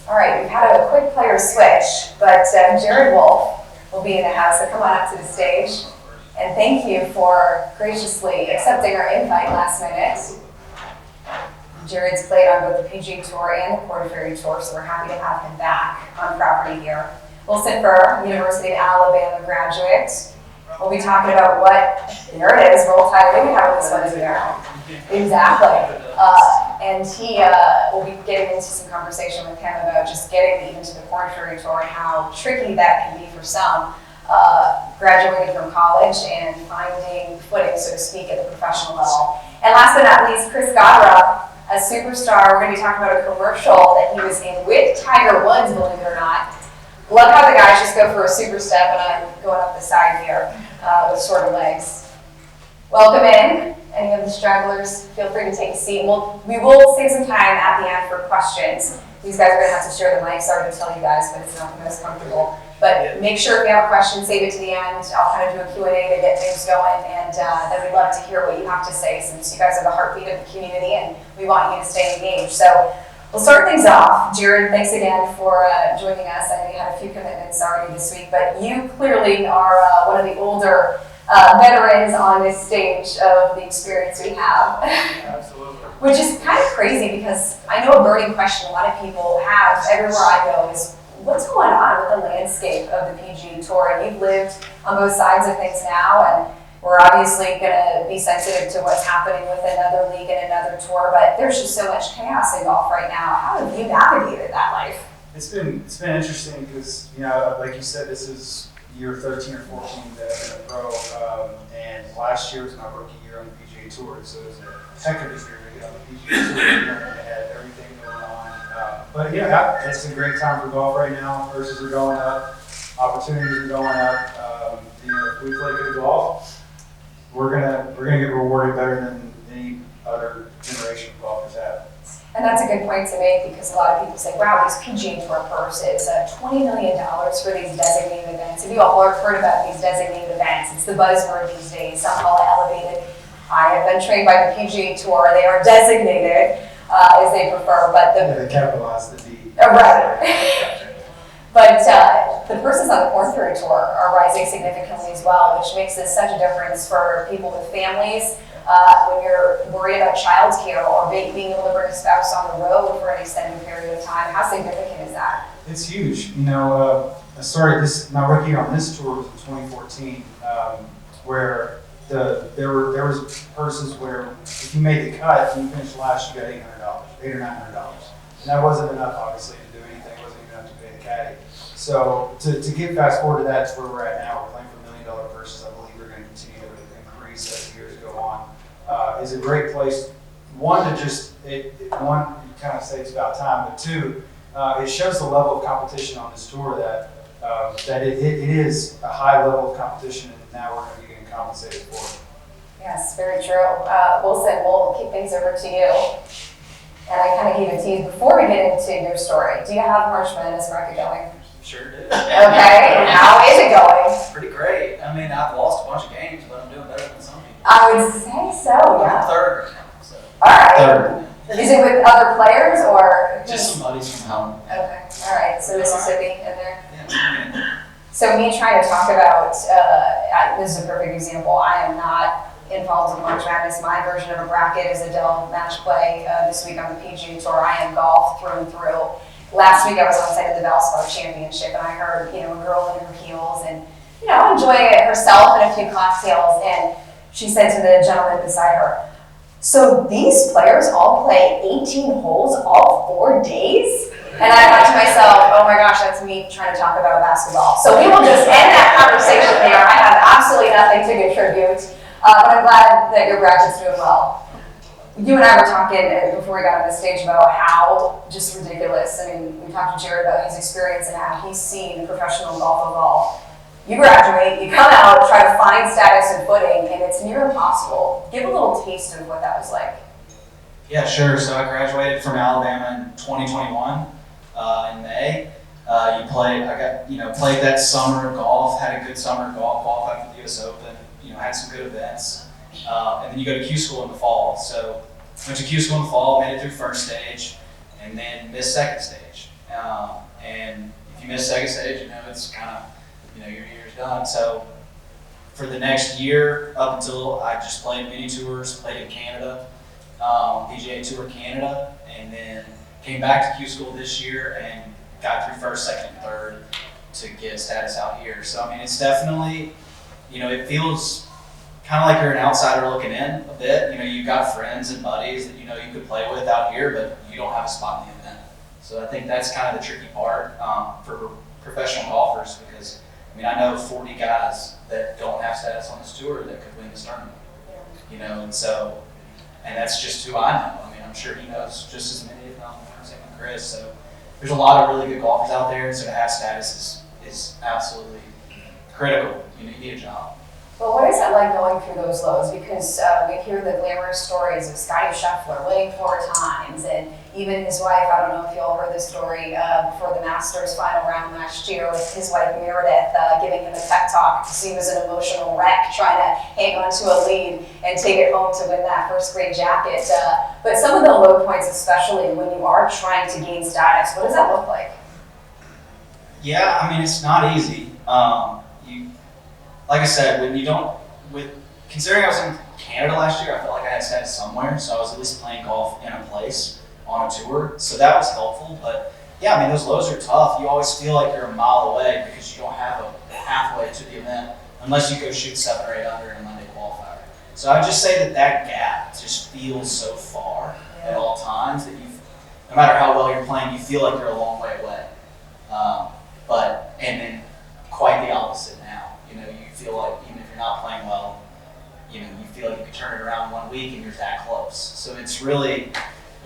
All right, we've had a quick player switch, but Jared Wolfe will be in the house, so come on up to the stage. And thank you for graciously accepting our invite last minute. Jared's played on both the PGA Tour and the Korn Ferry Tour, so we're happy to have him back on property here. Furr, University of Alabama graduate. We'll be talking about there it is, roll tide. We have this one in there. Exactly. And he will be getting into some conversation with him about just getting even to the Korn Ferry Tour and how tricky that can be for some graduating from college and finding footing, so to speak, at the professional level. And last but not least, Chris Gotterup, a superstar. We're going to be talking about a commercial that he was in with Tiger Woods, believe it or not. Love how the guys just go for a super step, and I'm going up the side here with shorter legs. Welcome in. Any of the stragglers, feel free to take a seat. We will save some time at the end for questions. These guys are going to have to share the mic. Sorry to tell you guys, but it's not the most comfortable. But make sure if you have a question, save it to the end. I'll kind of do a Q&A to get things going, and then we'd love to hear what you have to say, since you guys are the heartbeat of the community, and we want you to stay engaged. So we'll start things off. Jared, thanks again for joining us. I know you had a few commitments already this week, but you clearly are one of the older veterans on this stage of the experience we have. Absolutely. Which is kind of crazy, because I know a burning question a lot of people have everywhere I go is, what's going on with the landscape of the PGA Tour? And you've lived on both sides of things now, and we're obviously going to be sensitive to what's happening with another league and another tour, but there's just so much chaos in golf right now. How have you navigated that life? It's been interesting because, like you said, this is year 13 or 14 that I've been a pro, and last year was my rookie year on the PGA Tour, so it was a heck of a year to get on the PGA Tour. I had everything going on. But yeah, it's a great time for golf right now. Purses are going up, opportunities are going up. If we play good golf, we're gonna get rewarded better than any other generation of golfers have. And that's a good point to make, because a lot of people say, wow, these PGA Tour purses, $20 million for these designated events. Have you all heard about these designated events? It's the buzzword these days. Some call it elevated. I have been trained by the PGA Tour. They are designated, as they prefer, but they capitalize the D. Right. But the purses on the Korn Ferry Tour are rising significantly as well, which makes this such a difference for people with families. When you're worried about childcare or being able to bring a spouse on the road for an extended period of time, how significant is that? It's huge. I started my rookie year on this tour was in 2014, where there was purses where if you made the cut and you finished last, you got $800 or $900, and that wasn't enough, obviously, to do anything. It wasn't even enough to pay the caddy. So to get fast forward to that, to where we're at now, we're playing for $1 million purses. I believe we're going to continue to increase as the years go on. Is a great place. One, to just one, you kind of say it's about time, but two, it shows the level of competition on this tour that it is a high level of competition, and now we're going to be getting compensated for it. Yes, very true. Wilson, we'll keep things over to you. And I kind of gave it to you before we get into your story. Do you have March Madness bracket going? Sure do. Okay, and how is it going? Pretty great. I mean, I've lost a bunch of games, but I'm doing better than some people. I would say so, yeah. I'm third right now, so. All right. Third. Is it with other players or? Just some buddies from home. Okay, all right. So Mississippi in there. Yeah. So me trying to talk about, this is a perfect example. I am not involved in March Madness. My version of a bracket is Adele match play this week on the PGA Tour. I am golf through and through. Last week I was on site at the Valspar Championship, and I heard, a girl in her heels and, enjoying it herself and a few cocktails. And she said to the gentleman beside her, so these players all play 18 holes all 4 days? And I thought to myself, oh my gosh, that's me trying to talk about basketball. So we will just end that conversation there. I have absolutely nothing to contribute, but I'm glad that your bracket's doing well. You and I were talking before we got on the stage about how just ridiculous. I mean, we talked to Jared about his experience and how he's seen professional golf evolve. You graduate, you come out, try to find status and footing, and it's near impossible. Give a little taste of what that was like. Yeah, sure. So I graduated from Alabama in 2021 in May. Played that summer golf, had a good summer golf, qualified for the US Open, had some good events. And then you go to Q school in the fall. So went to Q school in the fall, made it through first stage, and then missed second stage. And if you miss second stage, it's kind of, your year's done. So for the next year, up until I just played mini tours, played in Canada, PGA Tour Canada, and then came back to Q School this year and got through first, second, and third to get status out here. So, it's definitely, it feels kind of like you're an outsider looking in a bit. You've got friends and buddies that you could play with out here, but you don't have a spot in the event. So I think that's kind of the tricky part for professional golfers, because I know 40 guys that don't have status on this tour that could win this tournament. And that's just who I know. I'm sure he knows just as many, if not more, same with Chris. So there's a lot of really good golfers out there, and so to have status is absolutely critical. You need a job. Well, what is it like going through those lows? Because we hear the glamorous stories of Scotty Scheffler winning 4 times, and even his wife, I don't know if you all heard the story before the Masters final round last year with his wife Meredith giving him a pep talk because he was an emotional wreck trying to hang on to a lead and take it home to win that first grade jacket. But some of the low points, especially when you are trying to gain status, what does that look like? Yeah, it's not easy. Like I said, considering I was in Canada last year, I felt like I had status somewhere, so I was at least playing golf in a place on a tour, so that was helpful. But yeah, those lows are tough. You always feel like you're a mile away because you don't have a pathway to the event unless you go shoot 7 or 8 under in a Monday qualifier. So I would just say that gap just feels so far at all times that no matter how well you're playing, you feel like you're a long way away. And then quite the opposite now. You feel like even if you're not playing well, you feel like you could turn it around 1 week and you're that close. So it's really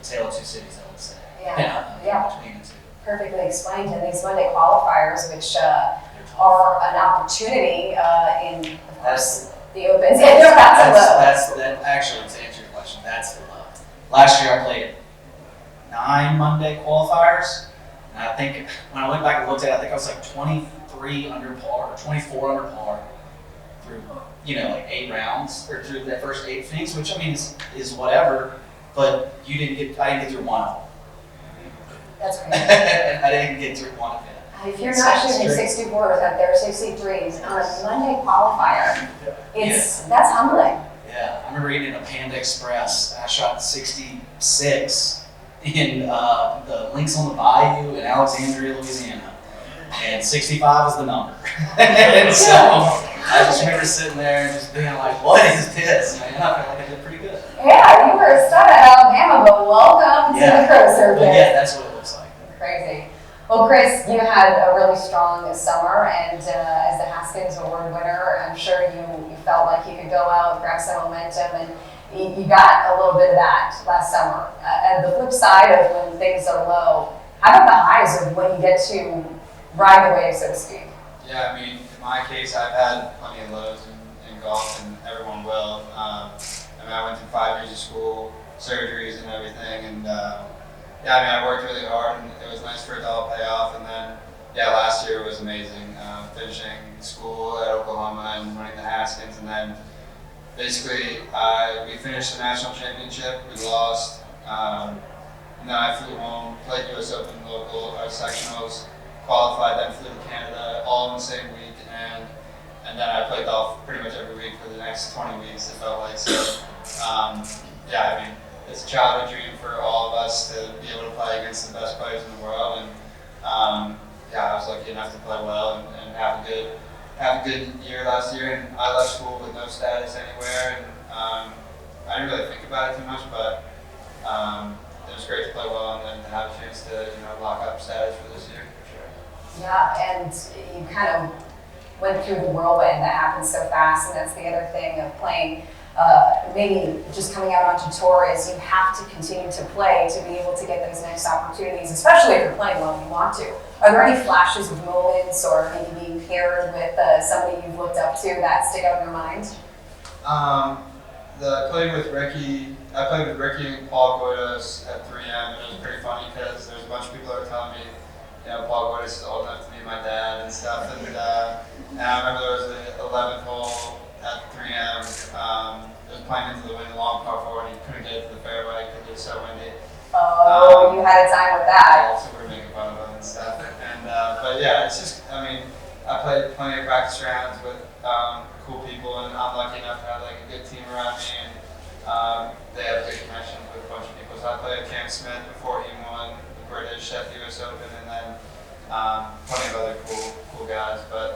a tale of two cities, I would say. Yeah. Between the two. Perfectly explained. And these Monday qualifiers, which are an opportunity in, of course, the Opens. Actually, to answer your question, that's the low. Last year I played 9 Monday qualifiers, and I think when I went back and looked at it, I think I was like 23 under par, 24 under par through, like 8 rounds, or through that first 8 things, which is whatever, but I didn't get through one of them. That's great. I didn't get through one of them. If you're not shooting 64s out there, 63s on a Monday qualifier, that's humbling. Yeah, I remember eating a Panda Express. I shot 66 in the Links on the Bayou in Alexandria, Louisiana, and 65 was the number. And so I just remember sitting there and just being like, "What is this, man?" I felt like I did pretty good. Yeah, you were a stud at Alabama, but welcome to the Pro Circuit. Yeah, that's what it looks like. Crazy. Well, Chris, you had a really strong summer, and as the Haskins Award winner, I'm sure you felt like you could go out, grab some momentum, and you got a little bit of that last summer. And the flip side of when things are low, how about the highs of when you get to ride the wave, so to speak? Yeah, in my case, I've had plenty of lows in golf, and everyone will. I went through 5 years of school, surgeries and everything, and I worked really hard, and it was nice for it to all pay off. And then, last year was amazing, finishing school at Oklahoma and winning the Haskins, and then basically we finished the national championship. We lost, and then I flew home, played U.S. Open local sectionals, qualified, then flew to Canada, all in the same week, and then I played golf pretty much every week for the next 20 weeks. It felt like so. It's a childhood dream for all of us to be able to play against the best players in the world, and I was lucky enough to play well and have a good year last year. And I left school with no status anywhere, and I didn't really think about it too much, but it was great to play well and then to have a chance to lock up status for this year for sure. Yeah, and you kind of went through the whirlwind that happens so fast, and that's the other thing of playing. Maybe just coming out onto tour is you have to continue to play to be able to get those next opportunities, especially if you're playing well and you want to. Are there any flashes of moments or maybe being paired with somebody you've looked up to that stick out in your mind? I played with Ricky and Paul Goydos at 3M, and it was pretty funny because there's a bunch of people that were telling me, Paul Goydos is old enough to be my dad and stuff. And I remember there was the 11th hole at 3M. It was playing into the wind, long par 4, and he couldn't get it to the fairway because it was so windy. Oh, you had a time with that. So we were making fun of him. yeah, it's just, I mean, I played plenty of practice rounds with cool people, and I'm lucky enough to have like a good team around me, and they have good connections with a bunch of people. So I played with Cam Smith before he won the British at the US Open, and then plenty of other cool guys. But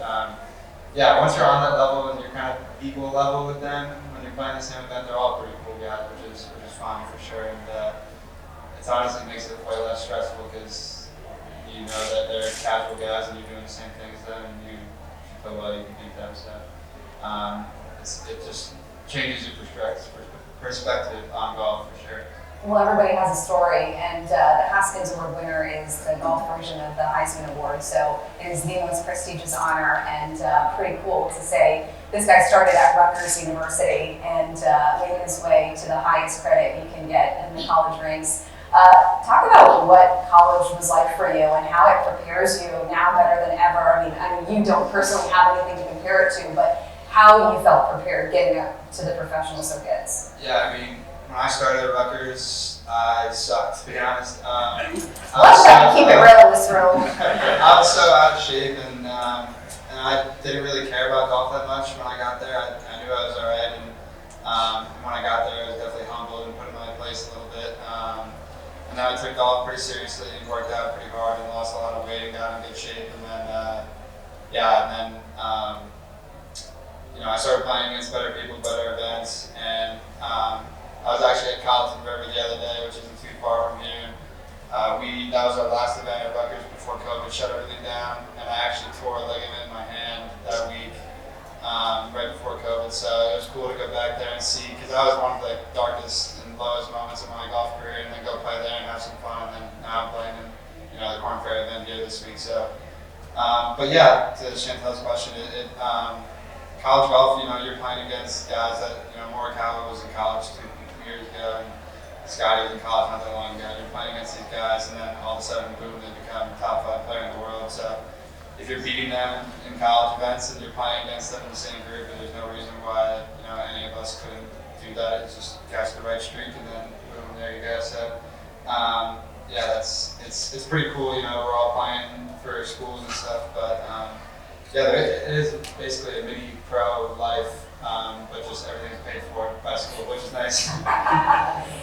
yeah, once you're on that level and you're kind of equal level with them, when you're playing the same event, they're all pretty cool guys, which is fun for sure. And it honestly makes it way less stressful because you know that they're casual guys and you're doing the same thing as them, and you play well, you can beat them. So it just changes your perspective on golf for sure. Well, everybody has a story, and the Haskins Award winner is the golf version of the Heisman Award, so it is the most prestigious honor, and pretty cool to say this guy started at Rutgers University and made his way to the highest credit you can get in the college ranks. Talk about what college was like for you and how it prepares you now better than ever. I mean, you don't personally have anything to compare it to, but how you felt prepared getting up to the professional circuits. Yeah, I mean, when I started at Rutgers, I sucked, to be honest. Let's try to keep it real in this room. I was so out of shape, and I didn't really care about golf that much when I got there. I knew I was all right, and when I got there, I was definitely humbled and put in my place a little bit. And then I took golf pretty seriously and worked out pretty hard and lost a lot of weight and got in good shape. And then, I started playing against better people, better events, and I was actually at Colleton River the other day, which isn't too far from here. That was our last event at Rutgers before COVID shut everything down, and I actually tore a ligament in my hand that week, right before COVID. So it was cool to go back there and see, because that was one of the darkest and lowest moments of my golf career, and then go play there and have some fun. And then now I'm playing in, the Korn Ferry event here this week. So, but yeah, to Chantel's question, college golf, you're playing against guys that, Morikawa was in college 2 years ago, and Scotty was in college not that long ago. You're playing against these guys, and then all of a sudden, boom, they become top 5 player in the world. So if you're beating them in college events and you're playing against them in the same group, and there's no reason why, any of us couldn't do that. It's just catch the right streak, and then boom, there you go. So it's pretty cool. We're all playing for schools and stuff, but it is basically a mini pro life, but just everything's paid for by school, which is nice.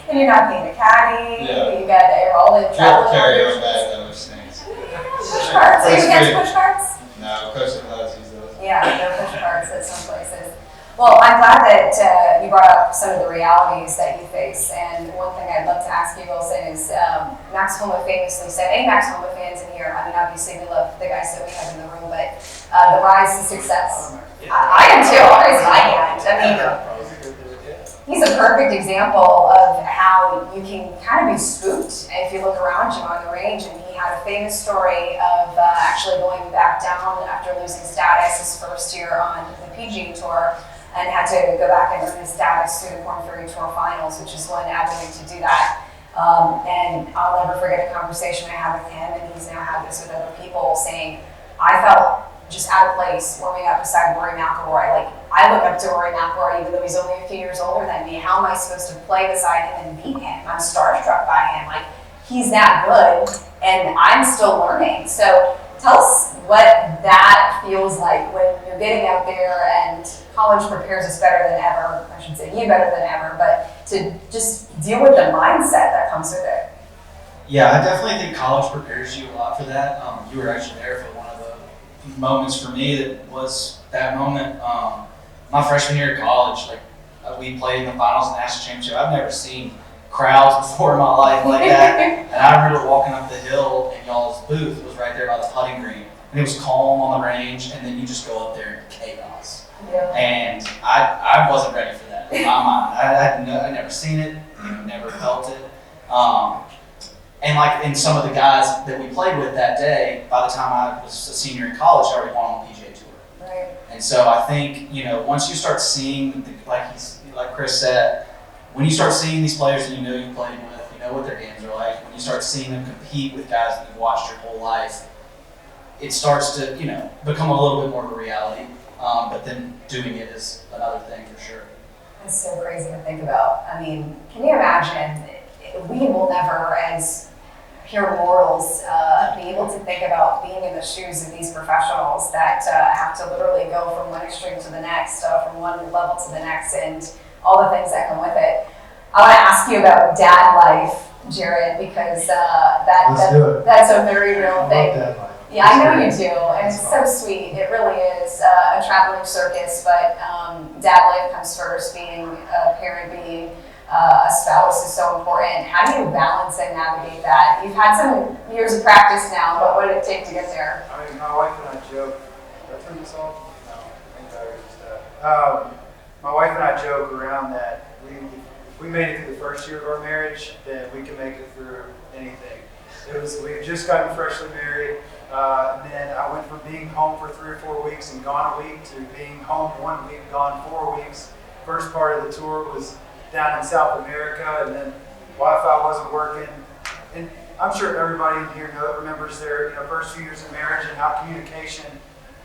And you're not paying a caddy. Yeah. You got all the travel. Carry your bag though, which stinks. Push carts. Are you against push carts? No, coach doesn't let us use those. Yeah, there are push carts at some places. Well, I'm glad that you brought up some of the realities that you face. And one thing I'd love to ask you, Wilson, is Max Homa famously said, any Max Homa fans in here, obviously we love the guys that we have in the room, but the rise to success. I am too, I'll raise my hand. He's a perfect example of how you can kind of be spooked if you look around you on the range. And he had a famous story of actually going back down after losing status his first year on the PGA Tour, and had to go back and earn his status through the Korn Ferry Tour Finals, which is one avenue to do that. And I'll never forget a conversation I had with him, and he's now had this with other people, saying, I felt just out of place warming up beside Rory McIlroy. Like, I look up to Rory McIlroy even though he's only a few years older than me. How am I supposed to play beside him and beat him? I'm starstruck by him. Like, he's that good, and I'm still learning. So tell us what that feels like when you're getting out there and college prepares us better than ever. I should say you better than ever, but to just deal with the mindset that comes with it. Yeah, I definitely think college prepares you a lot for that. You were actually there for one of the moments for me that was that moment. My freshman year of college, we played in the finals of the national championship. I've never seen crowds before in my life like that. And I remember walking up the hill, and y'all's booth was right there by the putting green. And it was calm on the range, and then you just go up there in chaos. Yeah. And I wasn't ready for that in my mind. I'd never seen it, never felt it. And some of the guys that we played with that day, by the time I was a senior in college, I already won on the PGA Tour. Right. And so I think, once you start seeing, like Chris said, when you start seeing these players that you played with, you know what their games are like, when you start seeing them compete with guys that you've watched your whole life, it starts to, become a little bit more of a reality. But then doing it is another thing for sure. That's so crazy to think about. Can you imagine? We will never, as pure mortals be able to think about being in the shoes of these professionals that have to literally go from one extreme to the next, from one level to the next, and all the things that come with it. I want to ask you about dad life, Jared, because that's a very real thing. Dad life. Yeah, I know you do, and it's so sweet. It really is a traveling circus, but dad life comes first. Being a parent, being a spouse is so important. How do you balance and navigate that? You've had some years of practice now, but what did it take to get there? I mean, my wife and I joke. Did I turn this off? No, I think that was just my wife and I joke around that if we made it through the first year of our marriage, then we can make it through anything. We had just gotten freshly married. And then I went from being home for 3 or 4 weeks and gone a week to being home 1 week, gone 4 weeks. First part of the tour was down in South America, and then Wi-Fi wasn't working. And I'm sure everybody in here remembers their first few years of marriage and how communication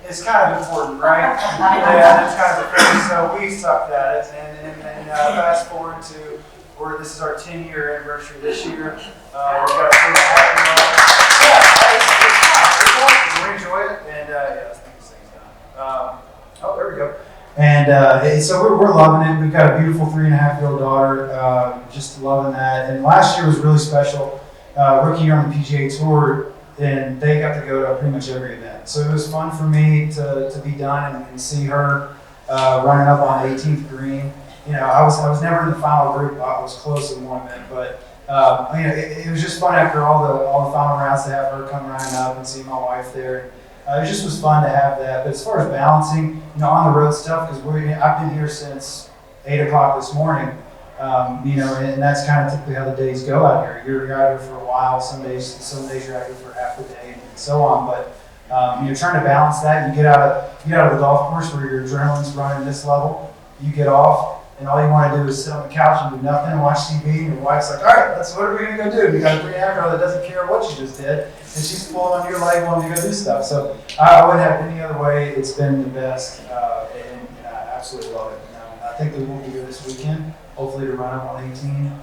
is kind of important, right? Yeah, that's kind of the thing. So we sucked at it, and fast forward to where this is our 10-year anniversary this year. We've got a pretty happy we enjoy it, and let's get these things done. There we go. And so we're loving it. We've got a beautiful 3.5-year-old daughter, just loving that. And last year was really special. Rookie year on the PGA Tour, and they got to go to pretty much every event. So it was fun for me to be done and see her running up on the 18th green. I was never in the final group. I was close in one event, but it was just fun after all the final rounds to have her come running up and see my wife there. It just was fun to have that. But as far as balancing, on the road stuff, because I've been here since 8 o'clock this morning, and that's kind of typically how the days go out here. You're out here for a while. Some days you're out here for half the day, and so on. But you're trying to balance that. You get out of the golf course where your adrenaline's running this level. You get off. And all you want to do is sit on the couch and do nothing and watch TV. And your wife's like, all right, what are we going to go do? And you got a 3.5-year-old that doesn't care what you just did. And she's pulling on your leg wanting to go do stuff. So I wouldn't have it any other way. It's been the best. And I absolutely love it. I think they will be here this weekend, hopefully to run up on 18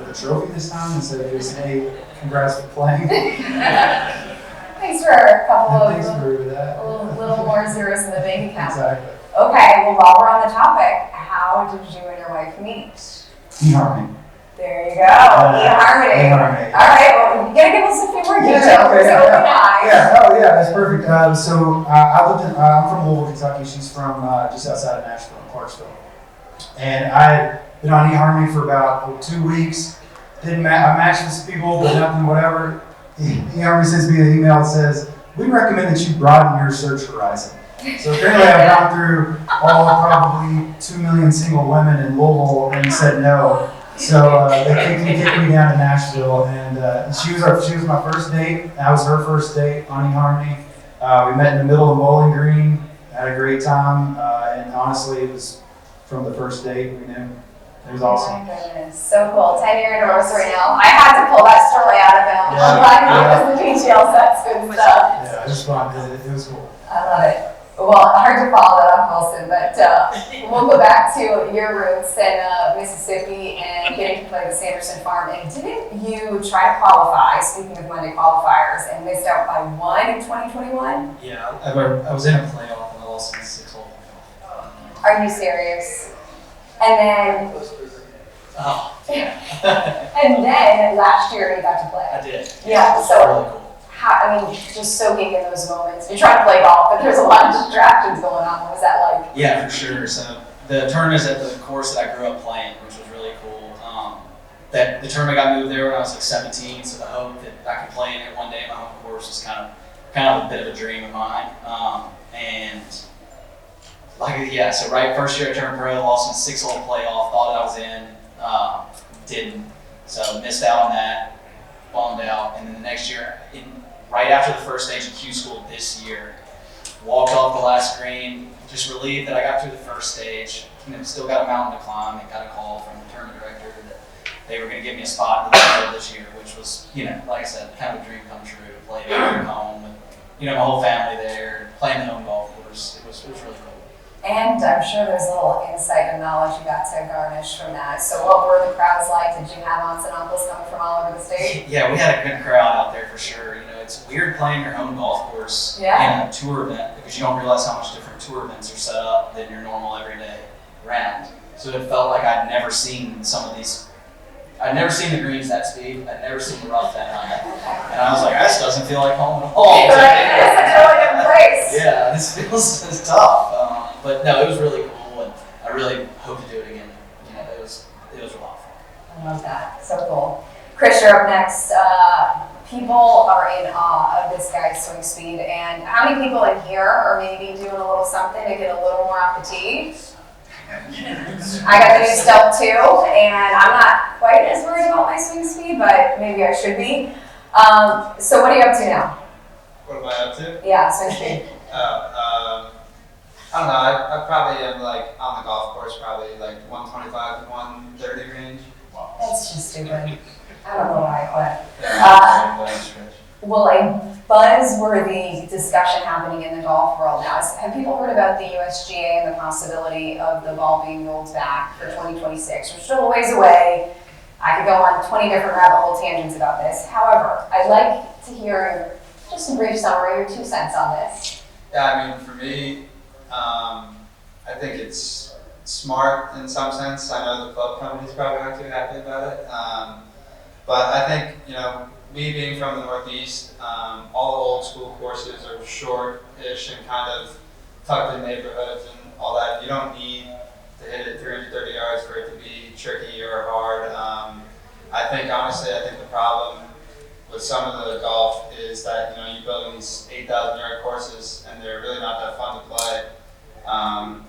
with a trophy this time instead of just, hey, congrats for playing. Thanks for a couple of little more zeros in the bank account. Exactly. Okay, well, while we're on the topic, how did you and your wife meet? eHarmony. There you go, eHarmony. eHarmony. All right, well, you gotta give us a few more details. That's perfect. I'm from Louisville, Kentucky. She's from just outside of Nashville, Clarksville. And I've been on eHarmony for about 2 weeks. I matched with some people, but nothing, whatever. eHarmony sends me an email that says, we recommend that you broaden your search horizon. So apparently I've gone through probably 2 million single women in Louisville and said no. So they kicked me down to Nashville, and she was my first date. That was her first date on eHarmony. We met in the middle of Bowling Green, had a great time, and honestly, it was from the first date we knew. It was awesome. Oh my goodness, so cool. 10-year anniversary now. I had to pull that story out of him. I'm glad you gave us the details. That's good stuff. Yeah, it was fun. It was cool. I love it. Well, hard to follow that up, Wilson, but we'll go back to your roots in Mississippi and getting to play the Sanderson Farm. And didn't you try to qualify, speaking of Monday qualifiers, and missed out by 1 in 2021? Yeah, I was in a playoff and I lost in the 6-hole playoff. Are you serious? And then, and then last year you got to play. I did. Yeah, so really cool. Just soaking in those moments. You're trying to play golf, but there's a lot of distractions going on. What was that like? Yeah, for sure. So the tournament's at the course that I grew up playing, which was really cool. That the tournament got moved there when I was like 17, so the hope that I could play in it one day at my home course was kind of a bit of a dream of mine. So right first year I turned pro, lost in 6-hole playoff, thought I was in, didn't. So missed out on that, bummed out, and then the next year, right after the first stage of Q School this year, walked off the last green, just relieved that I got through the first stage. Still got a mountain to climb, and got a call from the tournament director that they were going to give me a spot in the field this year, which was, like I said, kind of a dream come true to play at home with, my whole family there, playing the home golf course. It was really cool. And I'm sure there's a little insight and knowledge you got to garnish from that. So what were the crowds like? Did Did you have aunts and uncles coming from all over the state? Yeah, we had a good crowd out there for sure. You know, it's weird playing your own golf course in a tour event because you don't realize how much different tour events are set up than your normal everyday round. So it felt like I'd never seen some of these. I'd never seen the greens that speed. I'd never seen the rough that high. And I was like, this doesn't feel like home at all. It's a totally different place. Yeah, this feels tough. But no, it was really cool, and I really hope to do it again. You know, it was a lot of fun. I love that. So cool. Chris, you're up next. People are in awe of this guy's swing speed, and how many people in here are maybe doing a little something to get a little more off the tee? I got the new Stealth 2, and I'm not quite as worried about my swing speed, but maybe I should be. So what are you up to now? What am I up to? Yeah, swing speed. I don't know. I probably am like on the golf course, probably like 125 to 130 range. That's just stupid. I don't know why, but Yeah, well, a buzzworthy discussion happening in the golf world now. Have people heard about the USGA and the possibility of the ball being rolled back for 2026? We're still a ways away. I could go on 20 different rabbit hole tangents about this. However, I'd like to hear just a brief summary or 2 cents on this. Yeah, I mean, for me, I think it's smart in some sense. I know the club company's probably not too happy about it. But I think, you know, me being from the Northeast, all the old school courses are short-ish and kind of tucked in neighborhoods and all that. You don't need to hit it 330 yards for it to be tricky or hard. Honestly, I think the problem with some of the golf is that, you know, you build these 8,000-yard courses and they're really not that fun to play.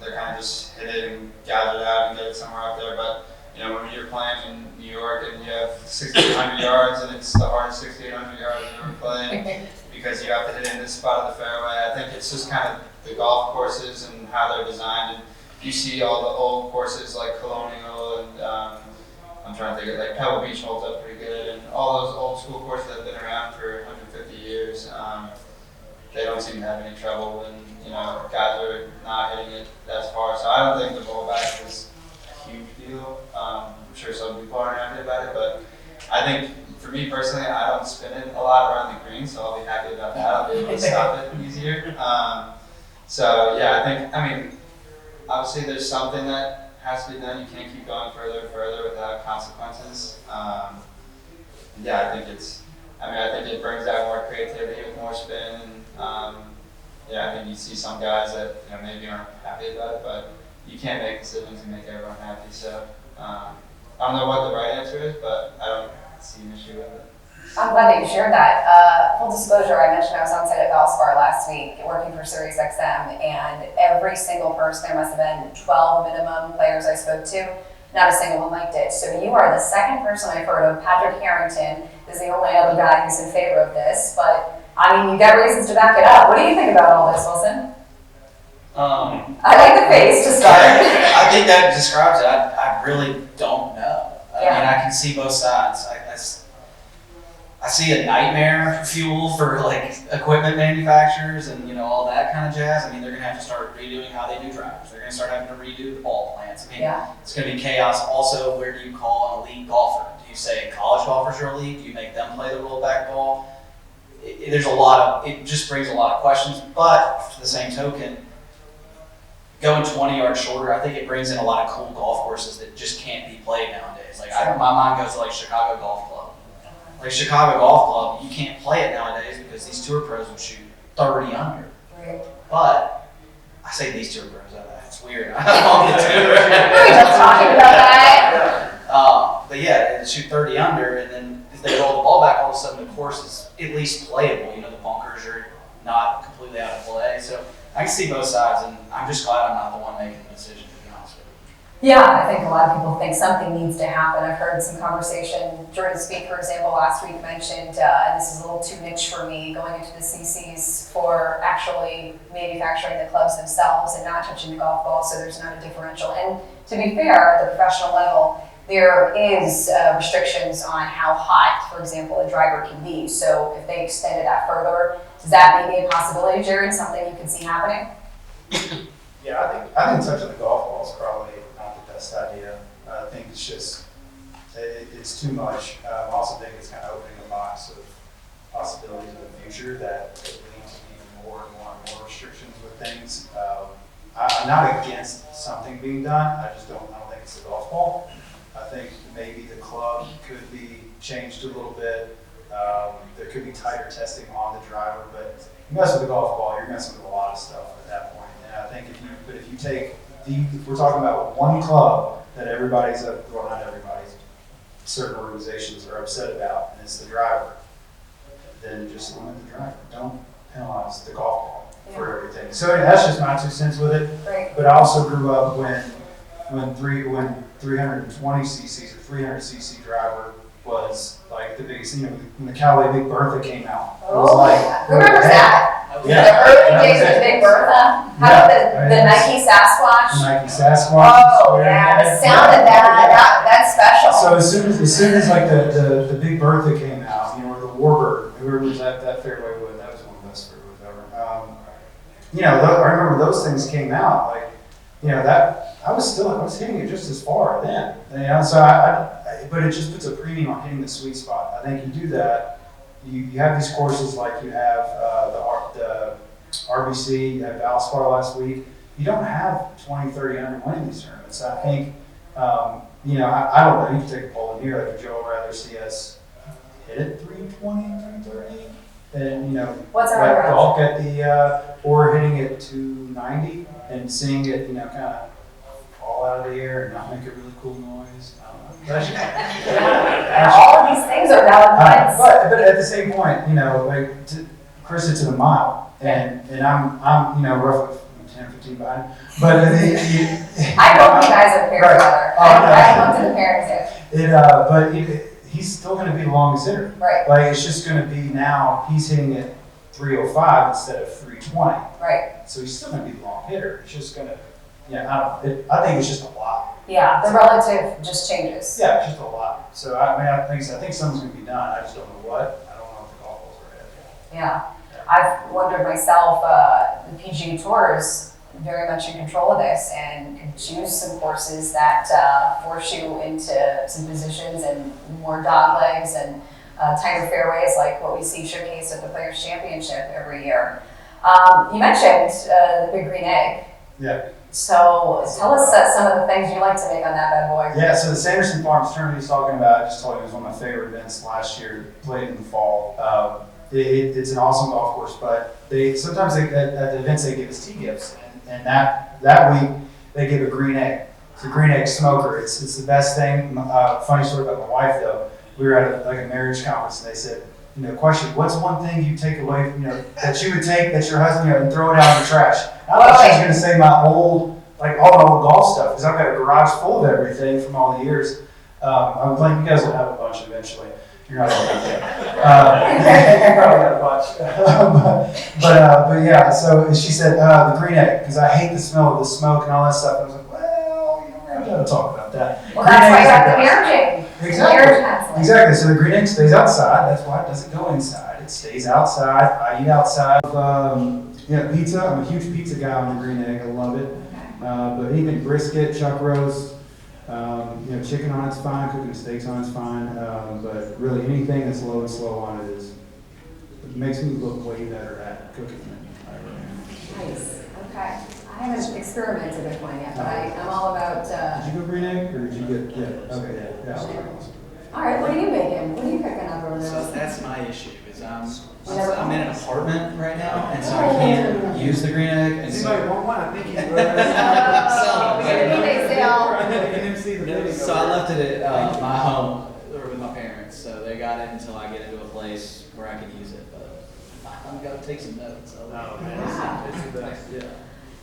They're kind of just hit it and gouge it out and get it somewhere out there. But you know, when you're playing in New York and you have 6,800 yards and it's the hardest 6,800 yards you've ever played because you have to hit it in this spot of the fairway. I think it's just kind of the golf courses and how they're designed. And you see all the old courses like Colonial and I'm trying to think of like Pebble Beach holds up pretty good, and all those old school courses that have been around for 150 years. They don't seem to have any trouble when, you know, guys are not hitting it as far. So I don't think the rollback is a huge deal. I'm sure some people aren't happy about it, but I think for me personally, I don't spin it a lot around the green, so I'll be happy about that. I'll be able to stop it easier. So yeah, I mean, obviously there's something that has to be done. You can't keep going further and further without consequences. Yeah, I think it brings out more creativity with more spin, and yeah, I think you see some guys that, you know, maybe aren't happy about it, but you can't make decisions and make everyone happy. So I don't know what the right answer is, but I don't see an issue with it. I'm glad that you shared that. Full disclosure, I mentioned I was on site at Valspar last week working for SiriusXM, and every single person, there must have been 12 minimum players I spoke to, not a single one liked it. So you are the second person I've heard of. Patrick Harrington is the only other guy who's in favor of this, but I mean, you got reasons to back it up. What do you think about all this, Wilson? I like the face to start. I think that describes it. I really don't know. I mean, I can see both sides. I see a nightmare fuel for like equipment manufacturers and, you know, all that kind of jazz. I mean, they're going to have to start redoing how they do drivers. They're going to start having to redo the ball plants. I mean, it's going to be chaos. Also, where do you call an elite golfer? Do you say college golfers are elite? Do you make them play the rollback ball? It just brings a lot of questions. But for the same token, going 20 yards shorter, I think it brings in a lot of cool golf courses that just can't be played nowadays. Like my mind goes to like Chicago Golf Club. Like Chicago Golf Club, you can't play it nowadays because these tour pros will shoot 30 under. Right. But I say these tour pros, it's weird. I don't want to do it. We were just talking about that. But yeah, they shoot 30 under, and then if they roll the ball back, all of a sudden the course is at least playable. You know, the bunkers are not completely out of play. So I can see both sides, and I'm just glad I'm not the one making the decision, to be honest with you. Yeah, I think a lot of people think something needs to happen. I've heard some conversation. Jordan Speak, for example, last week mentioned, and this is a little too niche for me, going into the CCs for actually manufacturing the clubs themselves and not touching the golf ball, so there's not a differential. And to be fair, at the professional level, there is restrictions on how hot, for example, a driver can be. So if they extended that further, does that maybe a possibility, Jared, something you can see happening? Yeah, I think touching the golf ball is probably not the best idea. I think it's just it's too much. I also think it's kind of opening a box of possibilities in the future that could lead to even more and more and more restrictions with things. I'm not against something being done. I don't think it's the golf ball. I think maybe the club could be changed a little bit. There could be tighter testing on the driver, but you mess with the golf ball, you're messing with a lot of stuff at that point. And I think if you take if we're talking about one club that everybody's, well, not everybody's, certain organizations are upset about, and it's the driver, then just limit the driver. Don't penalize the golf ball for everything. So that's just my 2 cents with it. Right. But I also grew up when 320 cc's or 300 cc driver was like the biggest, when the Callaway Big Bertha came out. It was like, who remembers that? Yeah. The early days of Big Bertha. How about the Nike Sasquatch? The Nike Sasquatch. Oh yeah, the sound of that's special. So as soon as like the Big Bertha came out, or the Warbird, whoever was at that fairway with, that was one of the best fairways ever. I remember those things came out, like, that I was hitting it just as far then. So but it just puts a premium on hitting the sweet spot. I think you do that. You have these courses like you have the RBC, you had Valspar last week. You don't have 20, 30 under winning these tournaments. I think, I don't know, you can take a poll in here, like Joe would rather see us hit it 320, 330, and, what's our like average? golf at the, or hitting it 290 and seeing it, kind of fall out of the air and not make a really cool noise. I don't know. All of these things are valid points. But at the same point, like Chris hits to the mile, and I'm roughly 10, 15 behind. But I hope you guys are paired together. I looked at the pairings he's still going to be the longest hitter. Right. Like it's just going to be now he's hitting it 305 instead of 320. Right. So he's still going to be the long hitter. It's just going to, I think it's just a lot. Yeah, the relative just changes. Yeah, it's just a lot. So I think something's going to be done. I just don't know what. I don't know if the golf balls are ready. Yeah. I've wondered myself, the PGA Tour is very much in control of this and can choose some courses that force you into some positions and more dog legs and tighter fairways like what we see showcased at the Players' Championship every year. You mentioned the Big Green Egg. Yeah. So tell us some of the things you like to make on that bad boy. Yeah, so the Sanderson Farms tournament he's talking about, I just told you it was one of my favorite events last year, played in the fall. It's an awesome golf course, but sometimes at the events they give us tea gifts, and that week they give a green egg. It's a green egg smoker. It's the best thing. Funny story about my wife though. We were at a marriage conference, and they said, question, what's one thing you take away, that you would take that your husband, and throw it out in the trash? I thought she was going to say my old, like all my old golf stuff, because I've got a garage full of everything from all the years. I'm playing, you guys will have a bunch eventually. You're not going to have you probably got a bunch. but yeah, so she said the green egg, because I hate the smell of the smoke and all that stuff. I was like, well, we're going to talk about that. Well, that's why you have the marriaging. Exactly. So the green egg stays outside. That's why it doesn't go inside. It stays outside. I eat outside. Pizza. I'm a huge pizza guy on the green egg. I love it. But anything brisket, chuck roast, chicken on it's fine. Cooking steaks on it's fine. But really anything that's low and slow on it makes me look way better at cooking than I really am. Nice. Okay. I haven't experimented with mine yet, but I'm all about. Did you go green egg or did you get? Yeah. Okay. Yeah. All right. What are you making? What are you cooking up over there? So that's my issue. Is I'm in an apartment right now, and so I can't use the green egg. And so I think you So I left it at my home or with my parents, so they got it until I get into a place where I can use it. But I'm gonna take some notes. It's the best. Yeah.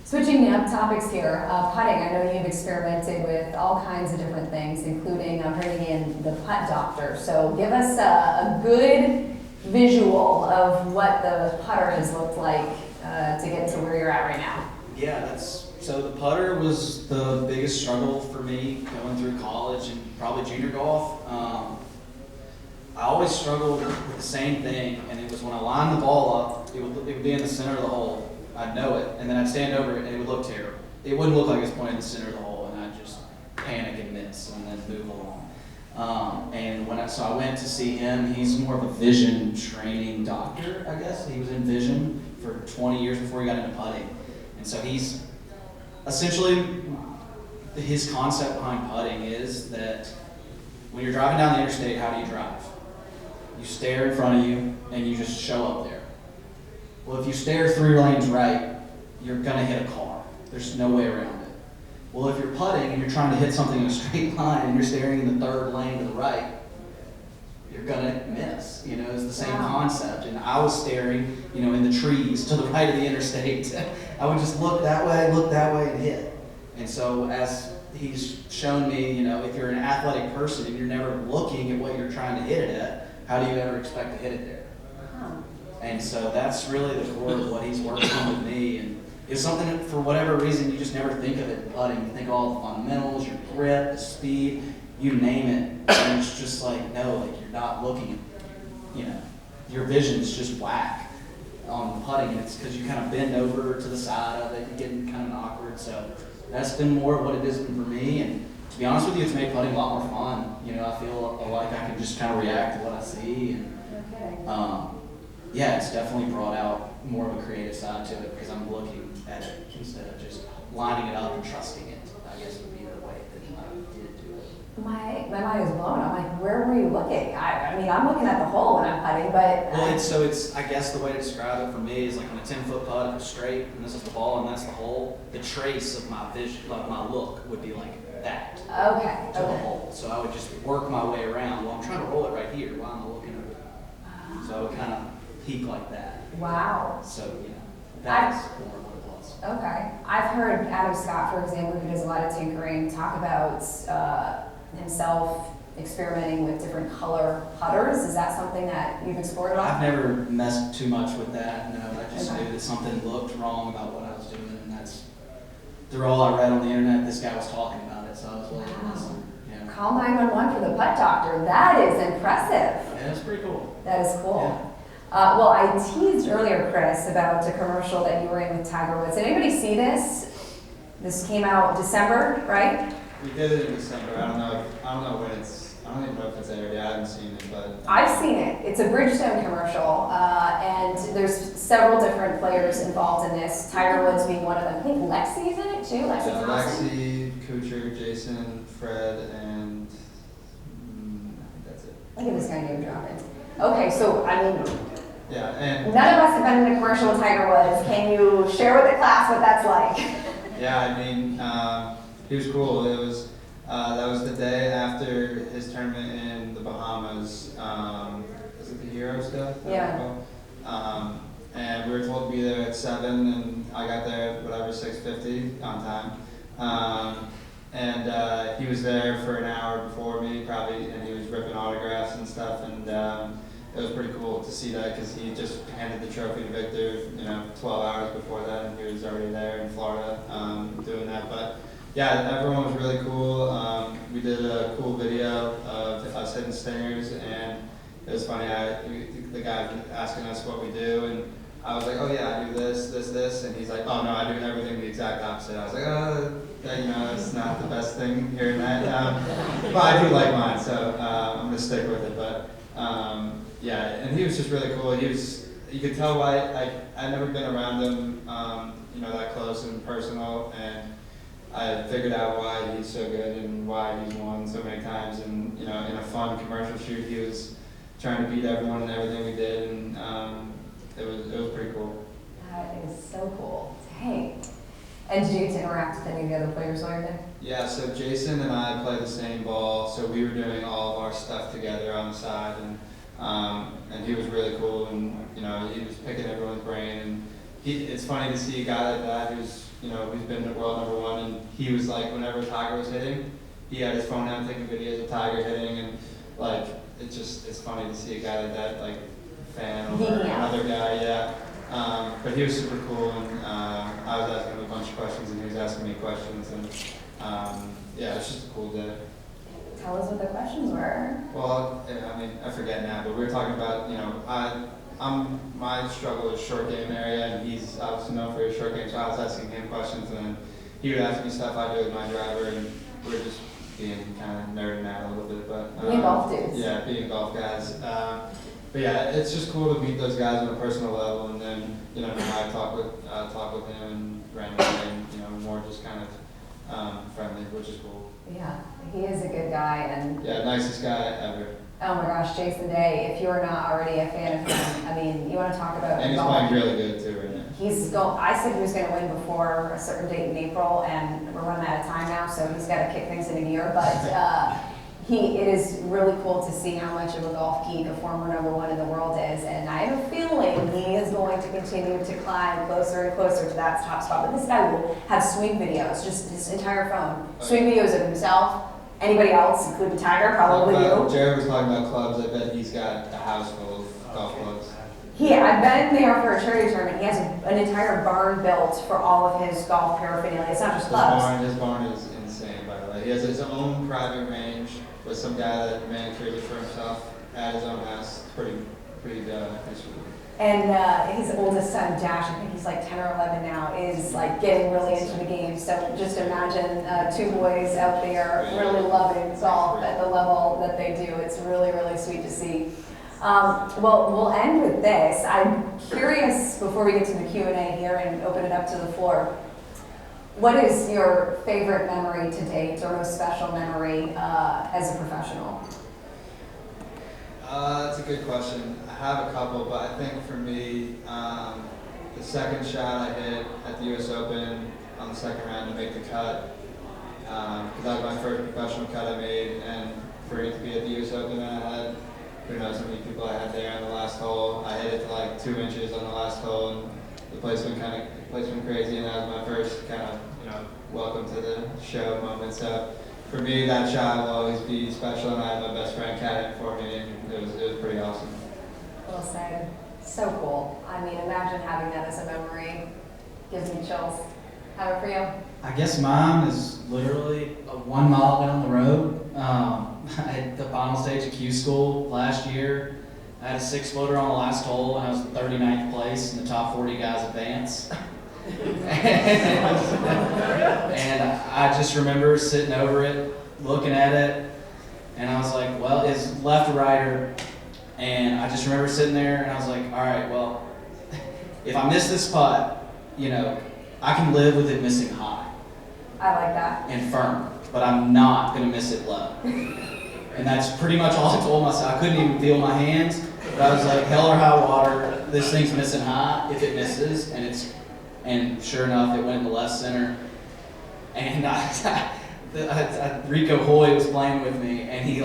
Switching up topics here, putting. I know you've experimented with all kinds of different things, including bringing in the putt doctor. So give us a good visual of what the putter has looked like to get to where you're at right now. Yeah, so the putter was the biggest struggle for me going through college and probably junior golf. I always struggled with the same thing, and it was when I lined the ball up, it would be in the center of the hole. I'd know it, and then I'd stand over it, and it would look terrible. It wouldn't look like it was pointing in the center of the hole, and I'd just panic and miss, and then move along. So I went to see him. He's more of a vision training doctor, I guess. He was in vision for 20 years before he got into putting. And so he's essentially, his concept behind putting is that when you're driving down the interstate, how do you drive? You stare in front of you and you just show up there. Well, if you stare 3 lanes right, you're gonna hit a car. There's no way around it. Well, if you're putting and you're trying to hit something in a straight line and you're staring in the 3rd lane to the right, you're gonna miss. It's the same concept. And I was staring, in the trees to the right of the interstate. I would just look that way, and hit. And so as he's shown me, if you're an athletic person and you're never looking at what you're trying to hit it at, how do you ever expect to hit it there? And so that's really the core of what he's working on with me. And it's something that, for whatever reason, you just never think of it in putting. You think of all the fundamentals, your grip, the speed, you name it. And it's just like, no, you're not looking, your vision's just whack on putting. And it's because you kind of bend over to the side of it, you're getting kind of awkward. So that's been more of what it has been for me. And to be honest with you, it's made putting a lot more fun. I feel like I can just kind of react to what I see. And it's definitely brought out more of a creative side to it because I'm looking at it instead of just lining it up and trusting it, I guess would be the way that I did do it. My mind is blown. I'm like, where were you looking? I'm looking at the hole when I'm putting, but... Well, it's I guess the way to describe it for me is like on a 10-foot putt, if it's straight, and this is the ball, and that's the hole, the trace of my vision, like my look, would be like that. Okay. To the hole. So I would just work my way around. Well, I'm trying to roll it right here. Why am I looking at it? So I would kind of peak like that. Wow. So, that's more what it was. Okay. I've heard Adam Scott, for example, who does a lot of tinkering, talk about himself experimenting with different color putters. Is that something that you've explored at all? I've never messed too much with that. No, I just knew that something looked wrong about what I was doing, and that's through all I read on the internet. This guy was talking about it, so I was like, listen, Call 911 for the putt doctor. That is impressive. Yeah, that's pretty cool. That is cool. Yeah. Well, I teased earlier, Chris, about a commercial that you were in with Tiger Woods. Did anybody see this? This came out December, right? We did it in December. I don't know when I don't even know if it's aired yet. I haven't seen it, but I've seen it. It's a Bridgestone commercial, and there's several different players involved in this. Tiger Woods being one of them. I think Lexi's in it too. Lexi Thompson. Lexi, Kuchar, Jason, Fred, and I think that's it. Look at this guy name dropping. Okay, so yeah, and none of us have been in a commercial with Tiger Woods. Can you share with the class what that's like? Yeah, he was cool. It was that was the day after his tournament in the Bahamas. Was it the Heroes Cup? Yeah. And we were told to be there at 7, and I got there at 6:50 on time. And he was there for an hour before me, probably, and he was ripping autographs and stuff. And it was pretty cool to see that because he just handed the trophy to Victor, 12 hours before that, and he was already there in Florida doing that. But yeah, everyone was really cool. We did a cool video of us hitting stingers, and it was funny. The guy was asking us what we do, and I was like, oh yeah, I do this, and he's like, oh no, I do everything the exact opposite. I was like, that's not the best thing hearing that. But I do like mine, so I'm gonna stick with it. But yeah, and he was just really cool. You could tell why I'd never been around him, that close and personal, and I figured out why he's so good and why he's won so many times. And in a fun commercial shoot, he was trying to beat everyone in everything we did, and it was pretty cool. That is so cool. Dang. And did you get to interact with any of the other players while you were there? Yeah, so Jason and I play the same ball, so we were doing all of our stuff together on the side, and he was really cool, and he was picking everyone's brain, and it's funny to see a guy like that who's been the world number one, and he was like, whenever Tiger was hitting, he had his phone out taking videos of Tiger hitting, and it's funny to see a guy like that, like fan over another guy, yeah. But he was super cool, and I was asking him a bunch of questions, and he was asking me questions, and yeah, it's just a cool day. Tell us what the questions were. Well, I forget now, but we were talking about, my struggle is short game area, and he's obviously known for his short game, so I was asking him questions, and then he would ask me stuff I do with my driver, and we were just being kind of nerding out a little bit, but Being golf dudes. Yeah, being golf guys. But yeah, it's just cool to meet those guys on a personal level, and then I talk with him and Brandon, and more just kind of friendly, which is cool. Yeah, he is a good guy, and yeah, nicest guy ever. Oh my gosh, Jason Day, if you're not already a fan of him, I mean, you want to talk about and he's playing really good too right now. I said he was going to win before a certain date in April, and we're running out of time now, so he's got to kick things into gear. But it is really cool to see how much of a golf geek a former #1 in the world is, and I have a feeling he is going to continue to climb closer and closer to that top spot. But this guy will have swing videos, just his entire phone, swing videos of himself. Anybody else, including Tiger, probably you. Jared was talking about clubs. I bet he's got a house full of golf clubs. I've been there for a charity tournament. He has an entire barn built for all of his golf paraphernalia. It's not just clubs. His barn is insane, by the way. He has his own private range with some guy that manicured it for himself at his own house. Pretty sweet. And his oldest son, Dash, I think he's like 10 or 11 now, is like getting really into the game. So just imagine 2 boys out there really loving golf at the level that they do. It's really, really sweet to see. Well, we'll end with this. I'm curious, before we get to the Q&A here and open it up to the floor, what is your favorite memory to date, or most special memory as a professional? That's a good question. I have a couple, but I think for me, the second shot I hit at the US Open on the second round to make the cut, because that was my first professional cut I made, and for it to be at the US Open, I had, who knows how many people I had there on the last hole. I hit it to like 2 inches on the last hole, and the place went crazy, and that was my first kind of, welcome to the show moment. So for me, that shot will always be special, and I had my best friend cat it for me, and it was pretty awesome. Well said. So cool. I mean, imagine having that as a memory. Gives me chills. How about for you? I guess mine is literally 1 mile down the road. At the final stage of Q School last year, I had a 6-footer on the last hole, and I was in 39th place in the top 40 guys advance. And I just remember sitting over it, looking at it, and I was like, well, it's left or righter. And I just remember sitting there, and I was like, all right, well, if I miss this putt, I can live with it missing high. I like that. And firm, but I'm not going to miss it low. And that's pretty much all I told myself. I couldn't even feel my hands, but I was like, hell or high water, this thing's missing high if it misses, and sure enough, it went in the left center. And Rico Hoy was playing with me, and he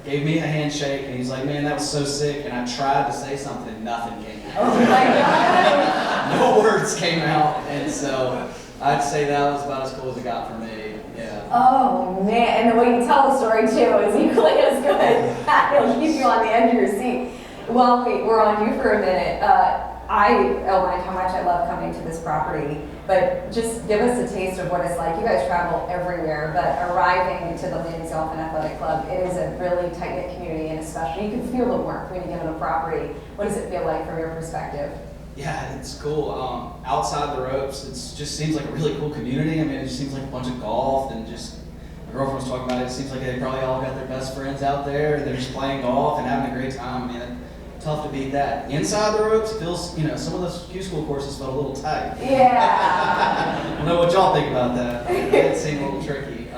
gave me a handshake, and he's like, man, that was so sick. And I tried to say something, nothing came out. Oh my God. No words came out, and so I'd say that was about as cool as it got for me. Yeah. Oh man, and the way you tell the story too is equally as good. It'll keep you on the edge of your seat. Well, we're on you for a minute. I outlined how much I love coming to this property, but just give us a taste of what it's like. You guys travel everywhere, but arriving to the Ladies Golf and Athletic Club, it is a really tight-knit community, and especially you can feel the warmth when you get on the property. What does it feel like from your perspective? Yeah, it's cool. Outside the ropes, it just seems like a really cool community. I mean, it just seems like a bunch of golf, and just my girlfriend was talking about it. It seems like they probably all got their best friends out there, and they're just playing golf and having a great time. I mean, tough to beat that. Inside the ropes feels, some of those Q School courses felt a little tight. Yeah. I don't know what y'all think about that. It seemed a little tricky.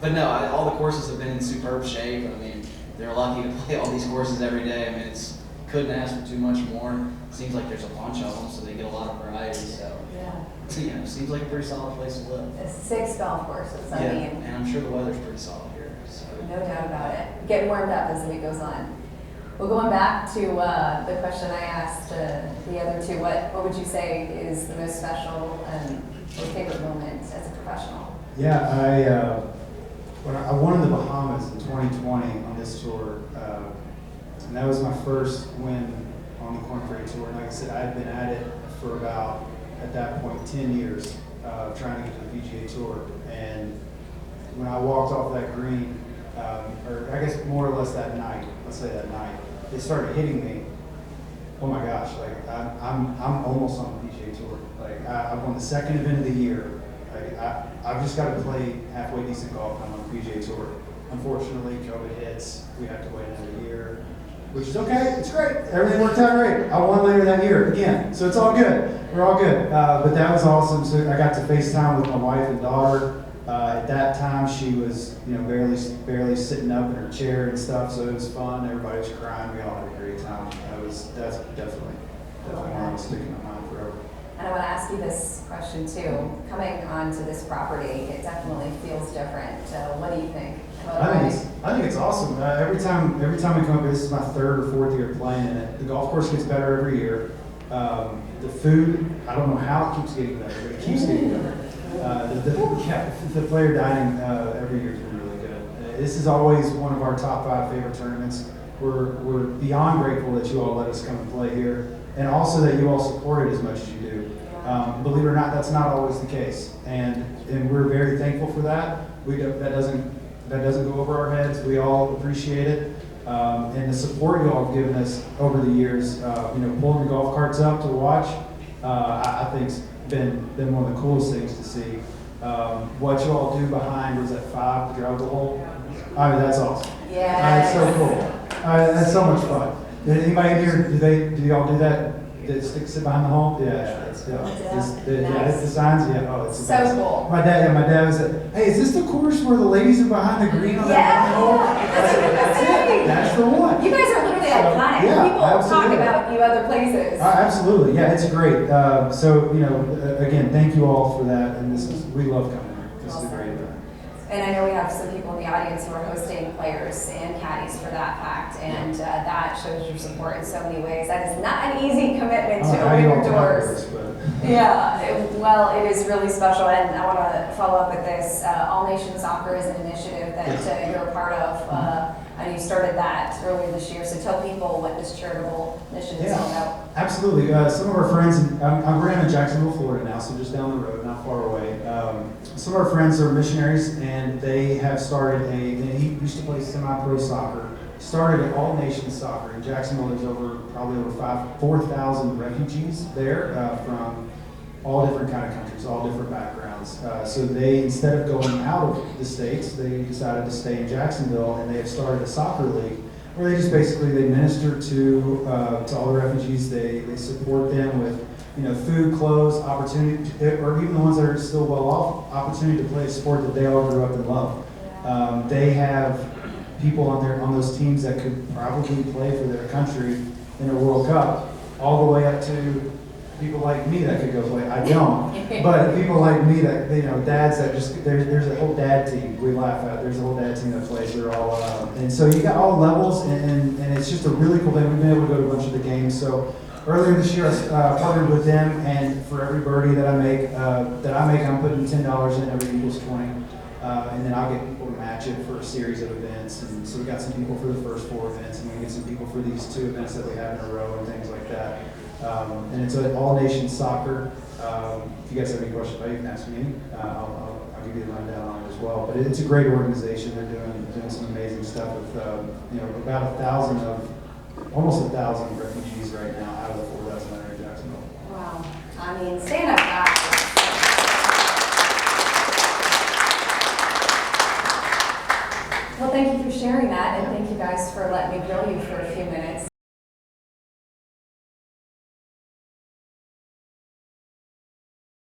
But no, all the courses have been in superb shape. I mean, they're lucky to play all these courses every day. I mean, couldn't ask for too much more. Seems like there's a bunch of them, so they get a lot of variety. So, seems like a pretty solid place to live. 6 golf courses, I mean. And I'm sure the weather's pretty solid here. So. No doubt about it. Getting warmed up as the week goes on. Well, going back to the question I asked the other two, what would you say is the most special and your favorite moment as a professional? Yeah, when I won in the Bahamas in 2020 on this tour, and that was my first win on the Korn Ferry Tour. And like I said, I had been at it for about, at that point, 10 years, trying to get to the PGA Tour. And when I walked off that green, or I guess more or less that night, let's say that night, it started hitting me. Oh my gosh, I'm almost on the PGA Tour. I won the second event of the year. I've just got to play halfway decent golf and I'm on PGA Tour. Unfortunately, COVID hits. We have to wait another year, which is okay. It's great. Everything worked out great. I won later that year again, so it's all good. We're all good. But that was awesome. So I got to FaceTime with my wife and daughter. At that time, she was, barely sitting up in her chair and stuff. So it was fun. Everybody was crying. We all had a great time. That's definitely one that'll stick in my mind forever. And I want to ask you this question too. Coming onto this property, it definitely feels different. What do you think? I think it's awesome. Every time we come up here, this is my third or fourth year playing in it. The golf course gets better every year. The food, I don't know how it keeps getting better, but it keeps getting better. The player dining every year has been really good. This is always one of our top 5 favorite tournaments. We're beyond grateful that you all let us come and play here, and also that you all support it as much as you do. Believe it or not, that's not always the case, and we're very thankful for that. That doesn't go over our heads. We all appreciate it, and the support you all have given us over the years. Pulling the golf carts up to watch, I think's been one of the coolest things to see. What you all do behind was at 5 to drive the hole. I mean, that's awesome. Yeah. It's so cool. That's so much fun. Did anybody here? Do y'all do that? Sit behind the hole? Yeah. The signs. Yeah. Oh, it's so cool. My dad was like, "Hey, is this the course where the ladies are behind the green on that hole?" That's it. That's the one. You guys are literally iconic. Yeah, People absolutely. talk about you other places. Absolutely. Yeah, it's great. Again, thank you all for that. And we love coming here. This is a great event. And I know we have some people in the audience who are hosting players and caddies for that fact, and that shows your support in so many ways. That is not an easy commitment to open your doors. Yeah, it is really special, and I want to follow up with this. All Nation Soccer is an initiative that you're a part of, and you started that earlier this year. So tell people what this charitable initiative is all about. Absolutely. Some of our friends, we're in Jacksonville, Florida now, so just down the road, not far away. Some of our friends are missionaries, and they have started he used to play semi-pro soccer, started an All Nation Soccer. In Jacksonville, there's probably over 4,000 refugees there from all different kind of countries, all different backgrounds. So they, instead of going out of the States, they decided to stay in Jacksonville, and they have started a soccer league where they just basically minister to all the refugees. They support them with food, clothes, opportunity, or even the ones that are still well off, opportunity to play a sport that they all grew up and love. They have people on those teams that could probably play for their country in a World Cup, all the way up to people like me that could go play. I don't, but people like me that dads that just there's a whole dad team we laugh at. There's a whole dad team that plays. They're all and so you got all levels, and it's just a really cool thing. We've been able to go to a bunch of the games. So earlier this year, I partnered with them, and for every birdie that I make, I'm putting $10 in. Every equals 20, and then I'll get people to match it for a series of events. And so we got some people for the first 4 events, and we get some people for these 2 events that we have in a row and things like that. And it's an All Nation Soccer. If you guys have any questions about it, you can ask me. I'll give you the rundown on it as well. But it's a great organization. They're doing some amazing stuff with about almost 1,000 refugees right now out of the 4,000 that are in Jacksonville. Wow. I mean, stand up, guys. Well, thank you for sharing that, and thank you guys for letting me grill you for a few minutes.